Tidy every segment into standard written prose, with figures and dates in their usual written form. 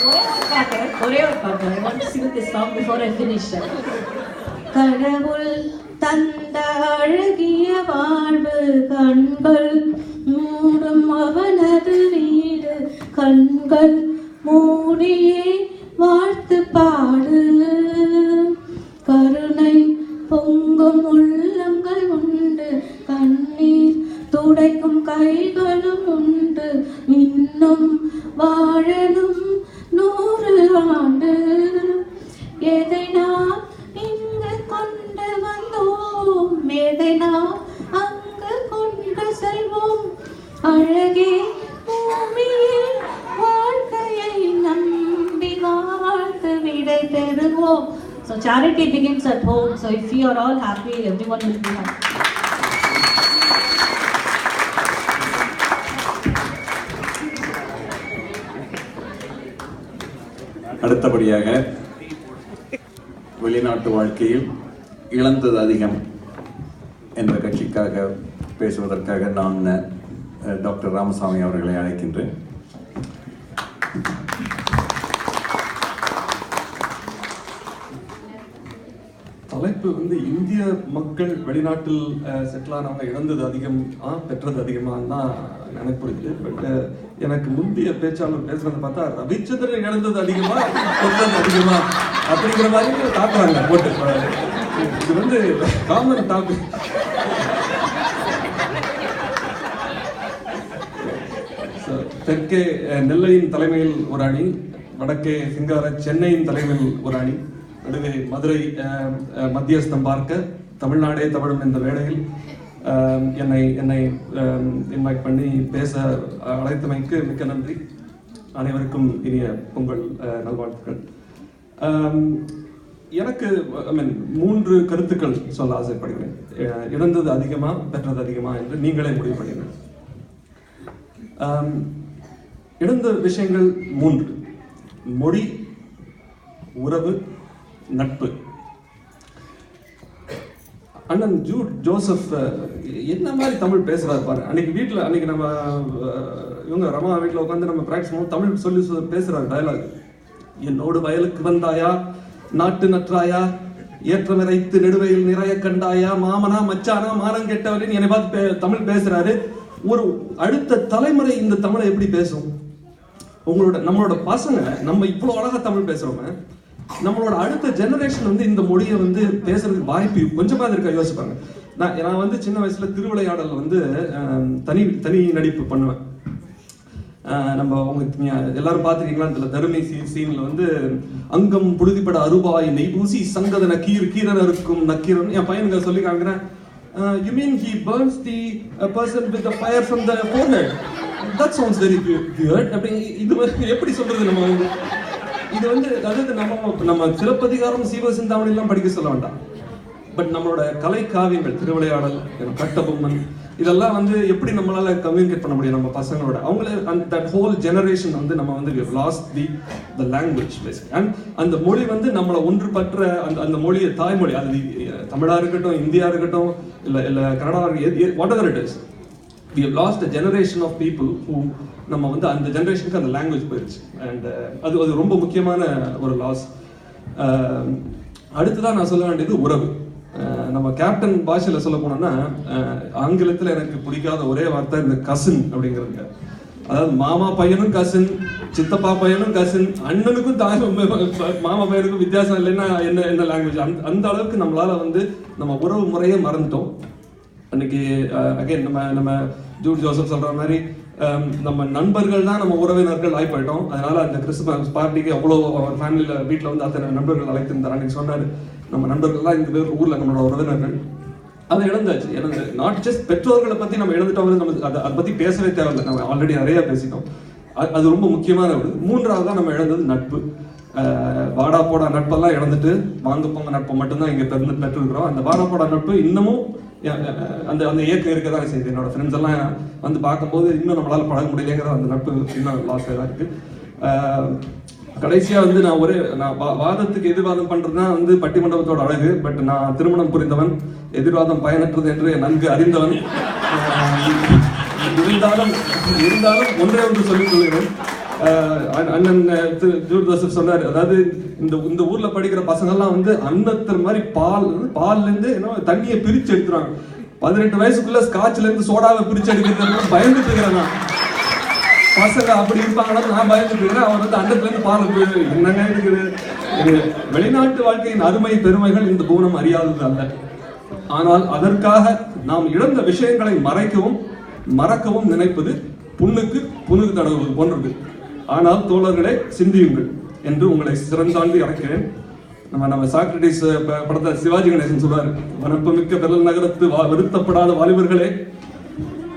ஒரே ஒரு பாட்டு. I want to sing this song before I finish. கடவுள் தந்த அழகிய வாழ்வு கண்கள் மூடும் அவனது வீடு கண்கள் மூடியே வாழ்த்து பாடு கருணை பொங்கும் உள்ளங்கள் உண்டு கண்ணீர் துடைக்கும் கைகளும் உண்டு இன்னும் வாழணும் 100 ஆண்டு எதை நாம் இங்கு கொண்டு வந்தோம் எதை நாம் அங்கு கொண்டு செல்வோம் அழகே பூமியில் வாழ்க்கையை நம்பி வாழ்த்து விடை பெறுவோம். So charity begins at home. So if you are all happy, everyone will be happy. அடுத்தபடியாக வெளிநாட்டு வாழ்க்கையில் இழந்தது அதிகம் என்ற கட்சிக்காக பேசுவதற்காக நான் டாக்டர் ராமசாமி அவர்களை அழைக்கின்றேன். தலைப்பு வந்து இந்திய மக்கள் வெளிநாட்டில் செட்டில் ஆனவங்க இழந்தது அதிகம் பெற்றது அதிகமாக தான் எனக்கு புரியுது. பட் எனக்கு முந்தைய பேச்சாளர் பேசுறதை பார்த்தா ரவிச்சந்திரன் இழந்தது அதிகமா பெற்றது அதிகமா அப்படிங்கிற மாதிரி தாக்குறாங்க போட்டு. இது வந்து காமன் டாபிக். தெற்கே நெல்லையின் தலைமையில் ஒரு அணி, வடக்கே சிங்கார சென்னையின் தலைமையில் ஒரு அணி, நடுவே மதுரை மத்தியஸ்தம் பார்க்க தமிழ்நாடே தமிழும் என்ற வேளையில் என்னை இன்வைட் பண்ணி பேச அழைத்தமைக்கு மிக்க நன்றி. அனைவருக்கும் இனிய பொங்கல் நல்வாழ்த்துக்கள். எனக்கு 3 கருத்துக்கள் சொல்ல ஆசைப்படுகிறேன். இழந்தது அதிகமா பெற்றது அதிகமா என்று நீங்களே முடிவு பண்ணுங்கள். இழந்த விஷயங்கள் 3: மொழி, உறவு, நட்பு. அண்ணன் ஜோசப் என்ன மாதிரி தமிழ் பேசுறாரு பாரு. அன்னைக்கு நம்ம இவங்க ரமா வீட்டில் உட்காந்து நம்ம பிராக்டிஸ் பண்ணுவோம். தமிழ் சொல்லி பேசுறாரு டயலாக். என்னோடு வயலுக்கு வந்தாயா, நாட்டு நற்றாயா, ஏற்றம் இறைத்து நெடுவையில் நிறைய கண்டாயா, மாமனா மச்சானா மானம் கெட்டவரின் என்னை பார்த்து தமிழ் பேசுறாரு. ஒரு அடுத்த தலைமுறை இந்த தமிழை எப்படி பேசும்? நம்மளோட பசங்க, நம்ம இவ்வளவு அழகா தமிழ் பேசுறோமே, நம்மளோட அடுத்த ஜெனரேஷன் வந்து இந்த மொழியை வந்து பேசுறதுக்கு வாய்ப்பு கொஞ்சமா இருக்கா யோசிப்பாங்க. நான் வந்து சின்ன வயசுல திருவிளையாடல் வந்து தனி நடிப்பு பண்ணுவேன். நம்ம உங்களுக்கு எல்லாரும் பார்த்துருக்கீங்களா? இதுல தருமை சீன்ல வந்து அங்கம் புழுதிப்பட அருபாய் நெய்பூசி சங்கதன கீரன் இருக்கும் நக்கீரன் என் பையனுக்கு சொல்லி காமிக்கிறேன். You mean he burns the person with the fire from the forehead? That sounds very weird. இது எப்படி சொல்றது? நம்ம வந்து இது வந்து அதாவது நம்ம சிலப்பதிகாரம் சீவசிந்தாமணி எல்லாம் படிக்க சொல்ல வேண்டாம். பட் நம்மளோட கலை காவியங்கள், திருவிளையாடல், கட்டபொம்மன், இதெல்லாம் வந்து எப்படி நம்மளால கம்யூனிகேட் பண்ண முடியும் நம்ம பசங்களோட? அவங்களே that whole generation வந்து நம்ம வந்து we have lost the language basically. And அந்த மொழி வந்து நம்மளை ஒன்றுபற்ற அந்த மொழியை, தாய்மொழி, அது தமிழா இருக்கட்டும், இந்தியா இருக்கட்டும், இல்ல Kannada, whatever it is, we have lost a generation of people who நம்ம வந்து அந்த ஜெனரேஷனுக்கு அந்த லாங்குவேஜ் போயிடுச்சு. அண்ட் அது ரொம்ப முக்கியமான ஒரு லாஸ். அடுத்ததான் நான் சொல்ல வேண்டியது உறவு. நம்ம கேப்டன் பாஷையில சொல்ல போனோம்னா, ஆங்கிலத்தில் எனக்கு பிடிக்காத ஒரே வார்த்தை இந்த கசின் அப்படிங்கிறதுங்க. அதாவது மாமா பையனும் கசின், சித்தப்பா பையனும் கசின், அண்ணனுக்கும் மாமா பையனுக்கும் வித்தியாசம் இல்லைன்னா என்ன லாங்குவேஜ்? அந்த அளவுக்கு நம்மளால வந்து நம்ம உறவு முறையே மறந்துட்டோம். அன்னைக்கு அகைன் நம்ம ஜோசப் சொல்ற மாதிரி நம்ம நண்பர்கள் தான் நம்ம உறவினர்கள் ஆகி போயிட்டோம். அதனால அந்த கிறிஸ்துமஸ் பார்ட்டிக்கு அவ்வளோ அவர் ஃபேமிலியில வீட்டில் வந்து அத்தனை நண்பர்கள் அழைத்திருந்தார். அன்னைக்கு சொன்னாரு, நம்ம நண்பர்கள்லாம் இந்த பேர் ஊர்ல நம்மளோட உறவினர்கள். அதை இழந்தாச்சு. ஏன்னா நாட் ஜஸ்ட் பெற்றோர்களை பத்தி நம்ம இழந்துட்டோம், நம்ம அதை பத்தி பேசவே தேவையில்லை, நம்ம ஆல்ரெடி நிறைய பேசிட்டோம். அது ரொம்ப முக்கியமான ஒரு. 3வது தான் நம்ம இழந்தது நட்பு. வாடா போடா நட்பெல்லாம் இழந்துட்டு வாங்க போங்க நட்பை மட்டும்தான் இங்க பெற்றிருக்கிறோம். அந்த வாடா போடா நட்பு இன்னமும் அந்த இயக்கம் இருக்க தான் செய்யுது. என்னோட ஃப்ரெண்ட்ஸ் எல்லாம் வந்து பார்க்கும்போது இன்னும் நம்மளால பழக முடியலைங்கிற அந்த நட்பு இன்னும் லாஸ் தான் இருக்கு. கடைசியா வந்து நான் வாதத்துக்கு எதிர்வாதம் பண்றதுனா வந்து பட்டிமண்டபத்தோட அழகு. பட் நான் திருமணம் புரிந்தவன், எதிர்வாதம் பயனற்றது என்று நன்கு அறிந்தவன். இருந்தாலும் ஒன்றே ஒன்று சொல்லிக் கொள்கிறேன். அண்ணன் ஜூட் ஜோசப் சொன்னார், அதாவது இந்த ஊர்ல படிக்கிற பசங்கள்லாம் வந்து அன்னத்தர் மாதிரி பால்ல இருந்து தண்ணியை பிரிச்சு எடுத்துறாங்க. 18 வயசுக்குள்ள ஸ்காட்ச்ல இருந்து சோடாவை பிரிச்சு எடுக்கிறது பயந்துட்டு இருக்கிறேன். பசங்க அப்படி இருப்பாங்கன்னா நான் பயந்துட்டு இருக்கிறேன். அவர் வந்து அன்னத்துல இருந்து பால் என்னங்க இருக்குது. வெளிநாட்டு வாழ்க்கையின் அருமை பெருமைகள் இந்த பூனம் அறியாதது அல்ல. ஆனால் அதற்காக நாம் இழந்த விஷயங்களை மறக்கவும் நினைப்பது புண்ணுக்கு தடவுவது போன்றது. ஆனால் தோழர்களே, சிந்தியுங்கள் என்று உங்களை சிறந்தாண்டி அழைக்கிறேன். நம்ம சாக்ரட்டிஸ் படத்தை சிவாஜி கணேசன் சொல்றாரு, வனப்புமிக்க பெரல் நகரத்து வருத்தப்படாத வாலிபர்களே,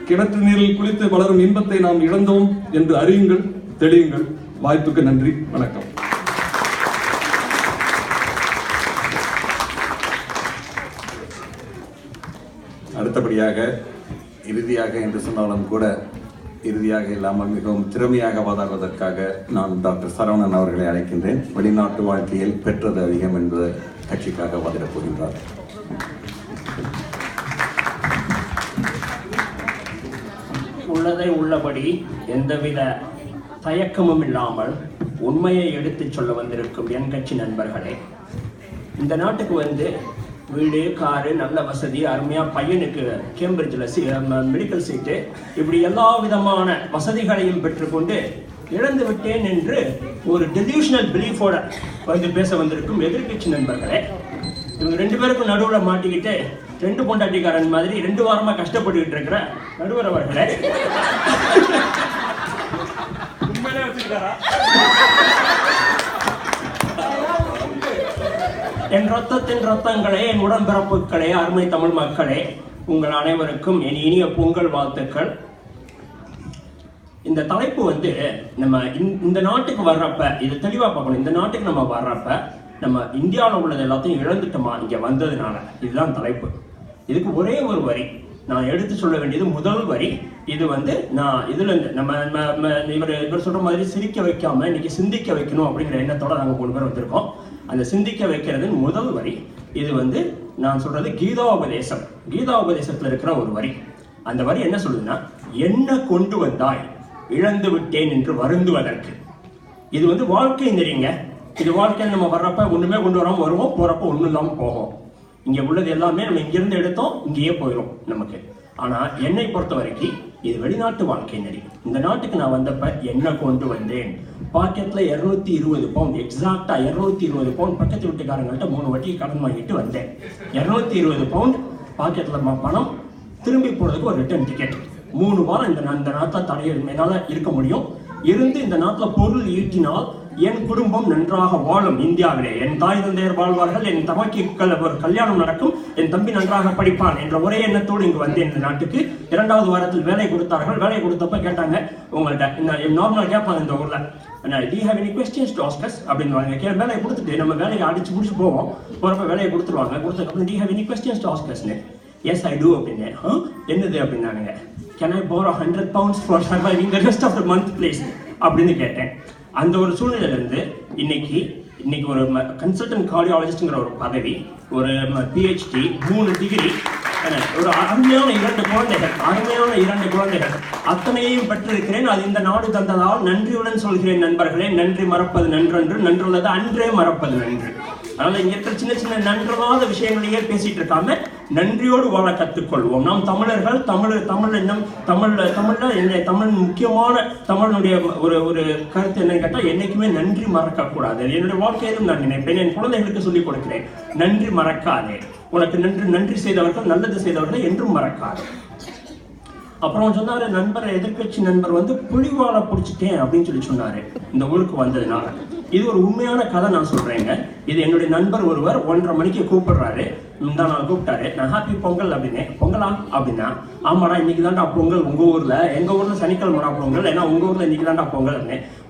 கிணற்று நீரில் குளித்து வளரும் இன்பத்தை நாம் இழந்தோம் என்று அறியுங்கள், தெளியுங்கள். வாய்ப்புக்கு நன்றி, வணக்கம். அடுத்தபடியாக இறுதியாக என்று சொன்னாலும் கூட இறுதியாக இல்லாமல் மிகவும் திறமையாக வாதாடுவதற்காக நான் டாக்டர் சரவணன் அவர்களை அழைக்கின்றேன். வெளிநாட்டு வாழ்க்கையில் பெற்றது அதிகம் என்பது கட்சிக்காக வாதிடப் போகின்றார். உள்ளதை உள்ளபடி எந்தவித தயக்கமும் இல்லாமல் உண்மையை எடுத்துச் சொல்ல வந்திருக்கும் என் கட்சி நண்பர்களே, இந்த நாட்டுக்கு வந்து வீடு, காரு, நல்ல வசதி, அருமையாக பையனுக்கு கேம்பிரிட்ஜில் மெடிக்கல் சீட்டு, இப்படி எல்லா விதமான வசதிகளையும் பெற்றுக்கொண்டு இழந்து விட்டேன் என்று ஒரு டெலியூஷனல் பிலீஃபோட வந்து பேச வந்திருக்கும் எதிர்கட்சி நண்பர்களே, இவங்க 2 பேருக்கும் நடுவில் மாட்டிக்கிட்டு 2 பொண்டாட்டிக்காரன் மாதிரி 2 வாரமாக கஷ்டப்பட்டுக்கிட்டு இருக்கிற நடுவர் அவர்களே, என் ரத்தத்தின் ரத்தங்களே, என் உடன்பிறப்புகளே, அருமை தமிழ் மக்களே, உங்கள் அனைவருக்கும் என் இனிய பொங்கல் வாழ்த்துக்கள். இந்த தலைப்பு வந்து நம்ம இந்த நாட்டுக்கு வர்றப்ப இது தெளிவா பார்க்கணும். இந்த நாட்டுக்கு நம்ம வர்றப்ப நம்ம இந்தியாவில் உள்ளது எல்லாத்தையும் இழந்துட்டோமா இங்க வந்ததுனால, இதுதான் தலைப்பு. இதுக்கு ஒரே ஒரு வரி நான் எடுத்து சொல்ல வேண்டியது, முதல் வரி. இது வந்து நான் இதுல இருந்து நம்ம இவர் சொல்ற மாதிரி சிரிக்க வைக்காம இன்னைக்கு சிந்திக்க வைக்கணும் அப்படிங்கிற எண்ணத்தோட நாங்கள் 3 பேர் வந்திருக்கோம். அந்த சிந்திக்க வைக்கிறது முதல் வரி. இது வந்து நான் சொல்றது கீதாபதேசத்துல இருக்கிற ஒரு வரி. அந்த வரி என்ன சொல்லுதுன்னா, என்ன கொண்டு வந்தாய் இழந்து விட்டேன் என்று வருந்துவதற்கு. இது வந்து வாழ்க்கை நெறிங்க. இது வாழ்க்கை. நம்ம வர்றப்ப ஒண்ணுமே கொண்டு வராம வருவோம், போறப்ப ஒண்ணும் இல்லாம போகும். இங்க உள்ளது எல்லாமே நம்ம இங்கிருந்து எடுத்தோம், இங்கேயே போயிடும் நமக்கு. ஆனா என்னை பொறுத்த வரைக்கும் இது வெளிநாட்டு வாழ்க்கை நெறி. இந்த நாட்டுக்கு நான் வந்தப்ப என்ன கொண்டு வந்தேன், பாக்கெட்ல 220 பவுண்ட், எக்ஸாக்டா 220 பவுண்ட் பக்கத்து வீட்டுக்காரங்கள்ட்ட 3 வட்டிக்கு கடன் வாங்கிட்டு வந்தேன். 220 பவுண்ட் பாக்கெட்ல பணம், திரும்பி போறதுக்கு ஒரு ரிட்டர்ன் டிக்கெட். 3 வாரம் இந்த நாட்டில் என்னால இருக்க முடியும். இருந்து இந்த நாட்டில் பொருள் ஈட்டினால் என் குடும்பம் நன்றாக வாழும். இந்தியாவிலே என் தாய் தந்தையர் வாழ்வார்கள், என் தமக்கிகள் ஒரு கல்யாணம் நடக்கும், என் தம்பி நன்றாக படிப்பான் என்ற ஒரே எண்ணத்தோடு இங்கு வந்தேன் இந்த நாட்டுக்கு. 2வது வாரத்தில் வேலை கொடுத்தார்கள். வேலை கொடுத்தப்ப கேட்டாங்க, உங்கள்கிட்ட நார்மலா கேட்பாங்க இந்த ஊர்ல, do you have any questions to ask us அப்படின்னு வேலையை கொடுத்துட்டு நம்ம வேலையை அடிச்சு முடிச்சு போவோம். போறப்ப வேலையை கொடுத்துருவாங்க. கொடுத்ததுக்கப்புறம் do you have any questions to ask us? Yes I do அப்படின்னு. என்னது அப்படின்னானுங்க. Can I borrow 100 pounds for surviving the rest of the month please அப்படின்னு கேட்டேன். அந்த ஒரு சூழ்நிலையிலிருந்து இன்னைக்கு ஒரு கன்சல்டன்ட் கார்டியாலஜிஸ்ட்ங்கிற ஒரு பதவி, ஒரு PhD, 3 டிகிரி, ஒரு அருமையான 2 குழந்தைகள் அத்தனையையும் பெற்றிருக்கிறேன். அது இந்த நாடு தந்ததால் நன்றியுடன் சொல்கிறேன் நண்பர்களே. நன்றி மறப்பது நன்றன்று, நன்றுள்ளது அன்றே மறப்பது நன்று. அதனால இங்க இருக்கிற சின்ன சின்ன நன்றவாத விஷயங்களையே பேசிட்டு இருக்காம நன்றியோடு வாழ கற்றுக்கொள்வோம். நாம் தமிழர்கள், தமிழ் முக்கியமான தமிழனுடைய ஒரு கருத்து என்னன்னு கேட்டா, என்னைக்குமே நன்றி மறக்க கூடாது. என்னுடைய வாழ்க்கையிலும் நான் நினைப்பேன், என் குழந்தைகளுக்கு சொல்லிக் கொடுக்கிறேன், நன்றி மறக்காதே. உனக்கு நன்றி செய்தவர்கள், நல்லது செய்தவர்களை என்றும் மறக்காது. அப்புறம் சொன்னாரு, எதிர்கட்சி நண்பர் வந்து புலிவாலை பிடிச்சிட்டேன் அப்படின்னு சொன்னாரு இந்த ஊருக்கு வந்ததுனால. இது ஒரு உண்மையான கதை நான் சொல்றேங்க. இது என்னுடைய நண்பர் ஒருவர் 1:30 மணிக்கு கூப்பிடுறாரு. இந்த நாள் கூப்பிட்டாரு. நான் ஹாப்பி பொங்கல் அப்படின்னு. பொங்கலா அப்படின்னா, ஆமாடா இன்னைக்கு தான்டா பொங்கல் உங்க ஊர்ல, எங்க ஊர்ல சனிக்கிழமை பொங்கல், ஏன்னா உங்க ஊர்ல இன்னைக்கு தான்டா பொங்கல்.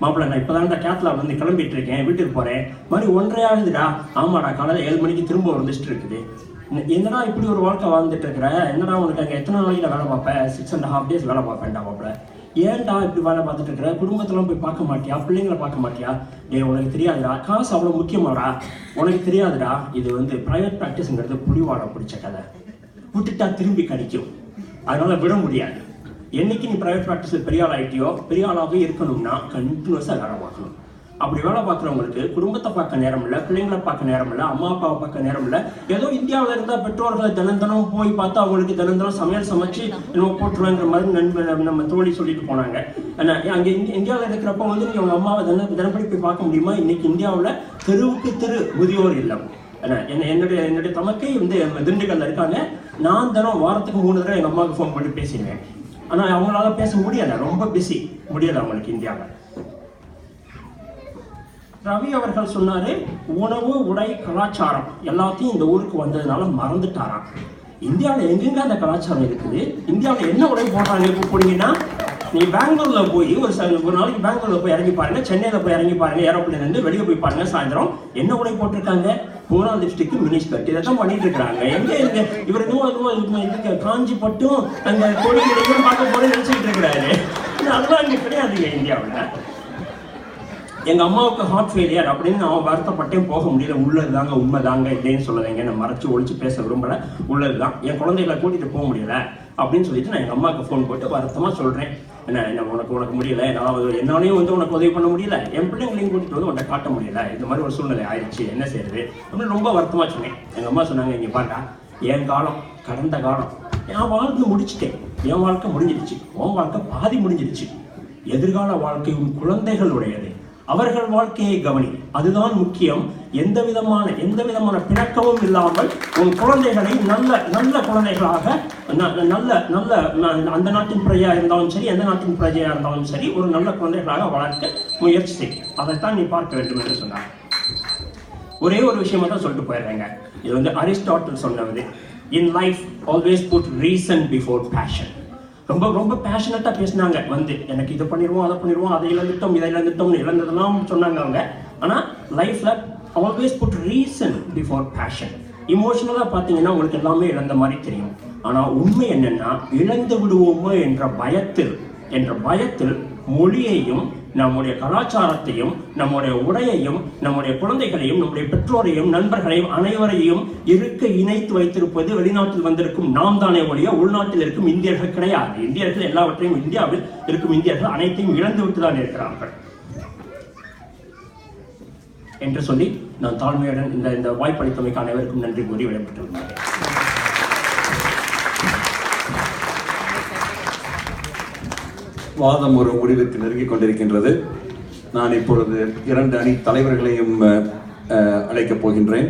மாப்பிள்ள நான் இப்பதான்டா கேட்ல வந்து கிளம்பிட்டு இருக்கேன், வீட்டுக்கு போறேன், மணி 1:30 ஆகுதுடா. ஆமாடா காலையில 7 மணிக்கு திரும்ப ஒரு லிஸ்ட் இருக்குது. என்னடா இப்படி ஒரு வாழ்க்கை வாழ்ந்துட்டு இருக்கிற, என்னடா உனக்கு அங்கே எத்தனை நாளையில வேலை பார்ப்பேன்? 6.5 days வேலை பார்ப்பேன்டா மாப்பிள்ள. ஏன்டா இப்படி வேலை பார்த்துட்டு இருக்கிற, குடும்பத்தெல்லாம் போய் பார்க்க மாட்டியா, பிள்ளைங்களை பார்க்க மாட்டியா? உனக்கு தெரியாதுடா, காசு அவ்வளோ முக்கியமாடா, உனக்கு தெரியாதுடா. இது வந்து பிரைவேட் ப்ராக்டிஸ்ங்கிறது புலிவாலை பிடிச்ச கதை, விட்டுட்டா திரும்பி கிடைக்கும், அதனால விட முடியாது. என்னைக்கு நீ பிரைவேட் ப்ராக்டிஸில் பெரிய ஆள் ஆகிட்டியோ, பெரிய ஆளாகவே இருக்கணும்னா கண்டினியூஸாக வேலை பார்க்கணும். அப்படி வேலை பார்க்குறவங்களுக்கு குடும்பத்தை பார்க்க நேரம் இல்லை, பிள்ளைங்களை பார்க்க நேரம் இல்லை, அம்மா அப்பாவை பார்க்க நேரம் இல்லை. ஏதோ இந்தியாவில் இருந்தால் பெற்றோர்களை தினம் போய் பார்த்தா அவங்களுக்கு தினம் சமையல் சமைச்சு நம்ம போட்டுருவாங்கிற மாதிரி நம்ம தோழி சொல்லிட்டு போனாங்க. அங்கே இந்தியாவில் இருக்கிறப்ப வந்து நீ அவங்க அம்மாவை தினப்படி போய் பார்க்க முடியுமா? இன்னைக்கு இந்தியாவில் தெருவுக்கு தெரு முதியோர் இல்லம். என்னுடைய தமக்கை வந்து திண்டுக்கல்ல இருக்காங்க. நான் தினம் வாரத்துக்கு 3 தடவை எங்கள் அம்மாவுக்கு ஃபோன் பண்ணி பேசிடுவேன். ஆனால் அவங்களால பேச முடியலை, ரொம்ப பிஸி, முடியலை அவங்களுக்கு இந்தியாவில். ரவி அவர்கள் சொன்னாரு, உணவு, உடை, கலாச்சாரம் எல்லாத்தையும் இந்த ஊருக்கு வந்ததுனால மறந்துட்டாராம். இந்தியாவில் எங்கெங்க அந்த கலாச்சாரம் இருக்குது? இந்தியாவில் என்ன உடை போடுறாங்க? இப்போ போனீங்கன்னா நீ பெங்களூர்ல போய் ஒரு நாளைக்கு பெங்களூர்ல போய் இறங்கி பாருங்க, சென்னையில போய் இறங்கி பாருங்க, ஏரோப்ளேன்ல இருந்து வெளியே போய் பாருங்க, சாயந்தரம் என்ன உடை போட்டிருக்காங்க? பூரா லிப்ஸ்டிக், மினி ஸ்கர்ட், இதைத்தான் பண்ணிட்டு இருக்காங்க. எங்க இவர் இதுக்கு காஞ்சி பட்டும் அந்த கொடிகளையும் பார்க்க போல நினைச்சிட்டு இருக்கிறாரு. அதெல்லாம் இங்க கிடையாதுங்க இந்தியாவில். எங்க அம்மாவுக்கு ஹார்ட் ஃபெயிலியர் அப்படின்னு நான் வருத்தப்பட்டேன், போக முடியல. உள்ளதுதாங்க, உண்மைதாங்க, இல்லைன்னு சொல்லலைங்க, நான் மறைச்சு ஒழிச்சு பேச விரும்பல, உள்ளதுதான். என் குழந்தைகளை கூட்டிட்டு போக முடியல அப்படின்னு சொல்லிட்டு நான் எங்க அம்மாவுக்கு ஃபோன் போட்டு வருத்தமா சொல்றேன், என்ன உனக்கு முடியல, என்னாலையும் வந்து உனக்கு உதவி பண்ண முடியல, என் பிள்ளைங்களையும் கூட்டிட்டு வந்து உன்னை காட்ட முடியல, இந்த மாதிரி ஒரு சூழ்நிலை ஆயிடுச்சு, என்ன செய்யறது அப்படின்னு ரொம்ப வருத்தமா சொன்னேன். எங்க அம்மா சொன்னாங்க, இங்க பாருடா, என் காலம் கடந்த காலம், நான் வாழ்ந்து முடிச்சுட்டேன், என் வாழ்க்கை முடிஞ்சிடுச்சு, உன் வாழ்க்கை பாதி முடிஞ்சிடுச்சு. எதிர்கால வாழ்க்கை உன் குழந்தைகளுடையது, அவர்கள் வாழ்க்கையை கவனி, அதுதான் முக்கியம். எந்த விதமான பிணக்கமும் இல்லாமல் உன் குழந்தைகளை நல்ல குழந்தைகளாக, நல்ல அந்த நாட்டின் பிரஜையா இருந்தாலும் சரி, எந்த நாட்டின் பிரஜையா இருந்தாலும் சரி, ஒரு நல்ல குழந்தைகளாக வளர்க்க முயற்சி செய், அதைத்தான் நீ பார்க்க வேண்டும் என்று சொன்னார். ஒரே ஒரு விஷயமா தான் சொல்லிட்டு போயிடுறேங்க. இது வந்து அரிஸ்டாட்டில் சொன்னது, in life always put reason before passion. ரொம்ப பேஷனட்டா பேசினாங்க. வந்து எனக்கு இதை பண்ணிடுவோம், அதை பண்ணிடுவோம், அதை இழந்துட்டோம்னு இழந்ததெல்லாம் சொன்னாங்க அவங்க. ஆனா லைஃப்ல always put reason before passion. இமோஷனலா பாத்தீங்கன்னா உங்களுக்கு எல்லாமே இழந்த மாதிரி தெரியும். ஆனா உண்மை என்னன்னா, இழந்து விடுவோமோ என்ற பயத்தில் மொழியையும், நம்முடைய கலாச்சாரத்தையும், நம்முடைய உடையையும், நம்முடைய குழந்தைகளையும், நம்முடைய பெற்றோரையும், நண்பர்களையும், அனைவரையும் இணைத்து வைத்திருப்பது வெளிநாட்டில் வந்திருக்கும் நாம் தானே ஒழிய உள்நாட்டில் இருக்கும் இந்தியர்கள் கிடையாது. இந்தியர்கள் எல்லாவற்றையும், இந்தியாவில் இருக்கும் இந்தியர்கள் அனைத்தையும் இழந்து விட்டுதான் இருக்கிறார்கள் என்று சொல்லி நான் தாழ்மையுடன் இந்த வாய்ப்பளித்தமைக்கு அனைவருக்கும் நன்றி கூறி விடைபெற்றிருந்தேன். வாதம் ஒரு முடிவுக்கு நெருங்கிக் கொண்டிருக்கின்றது. நான் இப்பொழுது 2 அணி தலைவர்களையும் அழைக்கப் போகின்றேன்.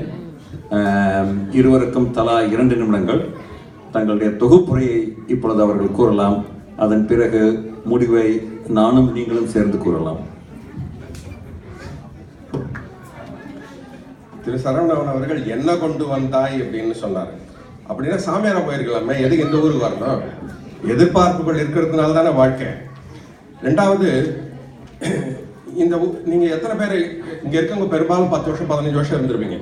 இருவருக்கும் தலா 2 நிமிடங்கள் தங்களுடைய தொகுப்புரையை இப்பொழுது அவர்கள் கூறலாம். அதன் பிறகு முடிவை நானும் நீங்களும் சேர்ந்து கூறலாம். திரு சரவணன் அவர்கள் என்ன கொண்டு வந்தாய் அப்படின்னு சொன்னார். அப்படின்னா சாமியாரா போயிருக்கலாமே, எதுக்கு இந்த ஊருக்கு வரணும்? எதிர்பார்ப்புகள் இருக்கிறதுனால தானே வாழ்க்கை. 2வது, நீங்க எத்தனை பேர் இங்க இருக்கவங்க பெரும்பாலும் 10 வருஷம் 15 வருஷம் இருந்திருப்பீங்க.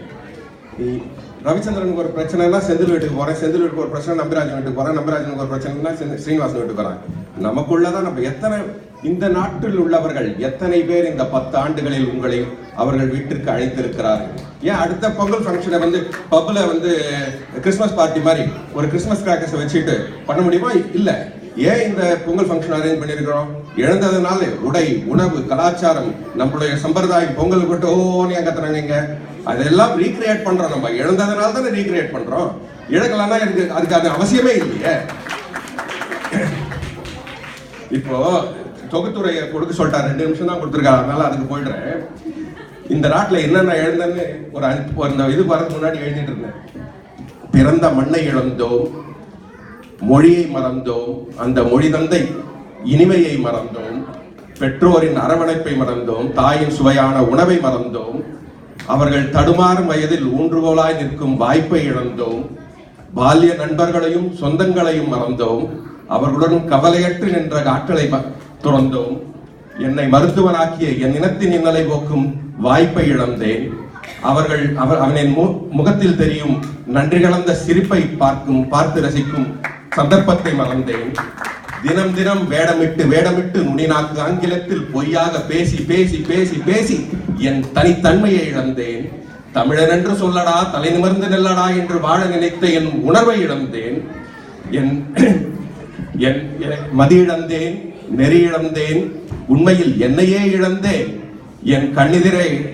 ரவிச்சந்திரனுக்கு ஒரு பிரச்சனைனா செந்தில் வீட்டுக்கு போறேன், செந்தில் வீட்டுக்கு ஒரு பிரச்சனை நம்பிராஜன் வீட்டுக்கு போறேன், நம்பிராஜனுக்கு ஒரு பிரச்சனைனா ஸ்ரீனிவாசன் வீட்டுக்கு போறேன். நமக்குள்ளதான் நம்ம எத்தனை, இந்த நாட்டில் உள்ளவர்கள் எத்தனை பேர் இந்த 10 ஆண்டுகளில் உங்களை அவர்கள் வீட்டிற்கு அழைத்திருக்கிறார்கள்? ஏன் அடுத்த பொங்கல் ஃபங்க்ஷனை வந்து பப்ல வந்து கிறிஸ்மஸ் பார்ட்டி மாதிரி ஒரு கிறிஸ்மஸ் கிராக்கர்ஸை வச்சுட்டு பண்ண முடியுமா? இல்ல. ஏன் இந்த பொங்கல் ஃபங்க்ஷன் அரேஞ்ச் பண்ணிருக்கிறோம்? இழந்ததுனால உடை, உணவு, கலாச்சாரம், நம்மளுடைய சம்பிரதாயம், பொங்கல் போட்டு ஓனியா கத்துறாங்க இங்க, அதெல்லாம் ரீக்ரியேட் பண்றோம். நம்ம இழந்ததுனால தானே ரீக்ரியேட் பண்றோம். இழக்கலாம்னா அதுக்கு அது அவசியமே இல்லையே. இப்போ தொகுத்துறையை கொடுக்க சொல்லிட்டார், 2 நிமிஷம் தான் கொடுத்துருக்காரு, அதனால அதுக்கு போயிடுறேன். இந்த நாட்டில் என்னென்ன எழுந்தன்னு ஒரு இது வரதுக்கு முன்னாடி எழுதிட்டு இருந்தேன். பிறந்த மண்ணை இழந்தோம், மொழியை மறந்தோம், அந்த மொழி தந்தை இனிமையை மறந்தோம், பெற்றோரின் அரவணைப்பை மறந்தோம், தாயின் சுவையான உணவை மறந்தோம், அவர்கள் தடுமாறும் வயதில் ஊன்றுகோலாய் நிற்கும் வாய்ப்பை இழந்தோம், பால்ய நண்பர்களையும் சொந்தங்களையும் மறந்தோம், அவர்களுடன் கவலையற்று நின்ற ஆற்றலை துறந்தோம், என்னை மருத்துவனாக்கிய என் இனத்தின் இன்னலை போக்கும் வாய்ப்பை இழந்தேன், அவனின் முகத்தில் தெரியும் நன்றி கலந்த சிரிப்பை பார்த்து ரசிக்கும் சந்தர்ப்பத்தை மறந்தேன், தினம் தினம் வேடமிட்டு நுனிநாக்கு ஆங்கிலத்தில் பொய்யாக பேசி பேசி பேசி பேசி என் தனித்தன்மையை இழந்தேன், தமிழன் என்று சொல்லடா, தலை நிமிர்ந்து நெல்லடா என்று வாழ நினைத்த என் உணர்வை இழந்தேன், என் என் மதி இழந்தேன், நெறி இழந்தேன், உண்மையில் என்னையே இழந்தேன், என் கண்ணெதிரே